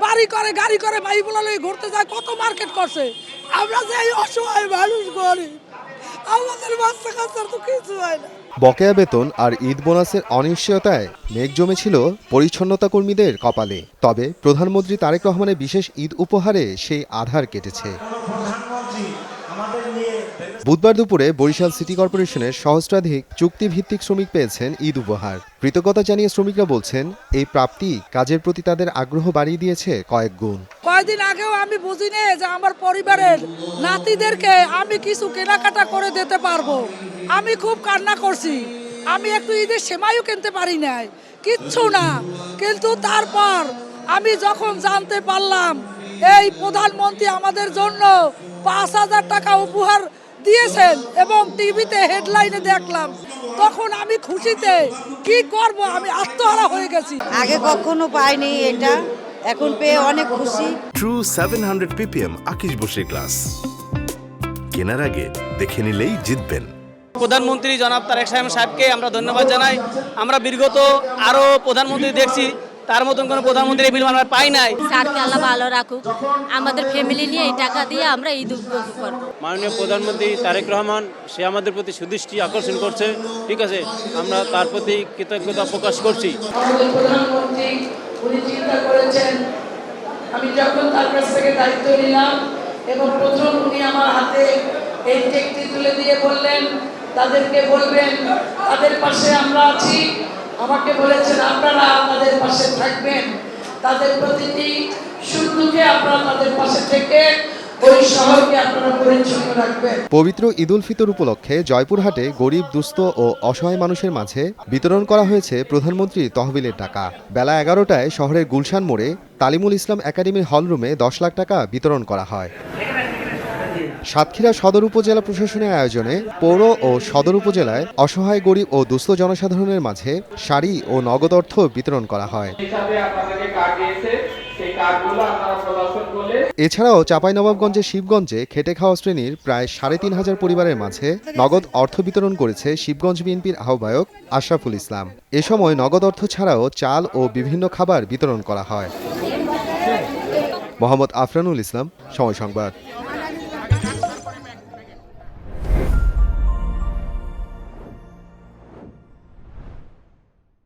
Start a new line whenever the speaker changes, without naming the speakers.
বাড়ি করে গাড়ি করে ভাই বলা ঘুরতে যায়, কত মার্কেট করছে। আমরা যে এই অসহায় মানুষ গরিব, আমাদের বাচ্চা কাচ্চার তো কিছু হয় না।
বকেয়া বেতন আর ঈদ বোনাসের অনিশ্চয়তায় মেঘ জমেছিল পরিচ্ছন্নতা কর্মীদের কপালে। তবে প্রধানমন্ত্রী তারেক রহমানের বিশেষ ঈদ উপহারে সেই আধার কেটেছে। বুধবার দুপুরে বরিশাল সিটি কর্পোরেশনের সহস্রাধিক চুক্তিভিত্তিক শ্রমিক পেয়েছেন ঈদ উপহার। কৃতজ্ঞতা জানিয়ে শ্রমিকরা বলছেন, এই প্রাপ্তি কাজের প্রতি তাদের আগ্রহ বাড়িয়ে দিয়েছে কয়েক গুণ।
কয়েকদিন আগেও আমি বুঝিনি যে আমার পরিবারের নাতিদেরকে আমি কিছু কেনাকাটা করে দিতে পারবো। আমি খুব কান্না করছি। আমি একটু ঈদের সেমাইও কিনতে পারি নাই, কিচ্ছু না। কিন্তু তারপর আমি যখন জানতে পারলাম এই প্রধানমন্ত্রী আমাদের জন্য 5,000 টাকা উপহার দিয়েছেন এবং টিভিতে হেডলাইনে দেখলাম, তখন আমি খুশিতে কি করব, আমি আত্মহারা হয়ে গেছি।
আগে কখনো পাইনি এটা, এখন পেয়ে অনেক খুশি।
ট্রু 700 ppm আকিশ বসির গ্লাস কেনার আগে দেখে নিলেই জিতবেন।
প্রধানমন্ত্রী জনাব তারেক সাহেবকে আমরা ধন্যবাদ জানাই। আমরা বিগত আরো প্রধানমন্ত্রী দেখছি, তার মতন কোনো প্রধানমন্ত্রী এই বিল আমরা পাই নাই।
স্যারকে আল্লাহ ভালো রাখুক, আমাদের ফ্যামিলি নিয়ে এই টাকা দিয়ে আমরা ঈদ উপভোগ করব।
মাননীয় প্রধানমন্ত্রী তারেক রহমান সে আমাদের প্রতি সুদৃষ্টি আকর্ষণ করছে, ঠিক আছে, আমরা তার প্রতি কৃতজ্ঞতা প্রকাশ করছি।
আমাদের প্রধানমন্ত্রী উনি চিন্তা করেছেন, আমি যখন তার কাছ থেকে দায়িত্ব নিলাম এবং প্রথম উনি আমার হাতে এই চেকটি তুলে দিয়ে বললেন, তাদেরকে বলবেন তাদের পাশে আমরা আছি। আমাকে বলেছেন আপনারা তাদের পাশে থাকবেন, তাদের প্রতিটি সুখ-দুঃখে আপনারা তাদের পাশে থেকে ওই শহরকে আপনারা পরিচ্ছন্ন রাখবেন।
পবিত্র ঈদ উল ফিতর উপলক্ষে জয়পুরহাটে গরিব, দুস্থ ও অসহায় মানুষের মাঝে বিতরণ করা হয়েছে প্রধানমন্ত্রীর তহবিলের টাকা। বেলা 11টায় শহরের গুলশান মোড়ে তালিমুল ইসলাম একাডেমির হলরুমে 10 লাখ টাকা বিতরণ করা হয়। সাতক্ষীরা সদর উপজেলা প্রশাসনের আয়োজনে পৌর ও সদর উপজেলায় অসহায় গরিব ও দুস্থ জনসাধারণের মাঝে শাড়ি ও নগদ অর্থ বিতরণ করা হয়। এছাড়াও চাঁপাইনবাবগঞ্জের শিবগঞ্জে খেটে খাওয়া শ্রেণীর প্রায় 3,500 পরিবারের মাঝে নগদ অর্থ বিতরণ করেছে শিবগঞ্জ বিএনপির আহ্বায়ক আশরাফুল ইসলাম। এ সময় নগদ অর্থ ছাড়াও চাল ও বিভিন্ন খাবার বিতরণ করা হয়। মোহাম্মদ আফরানুল ইসলাম, সময় সংবাদ।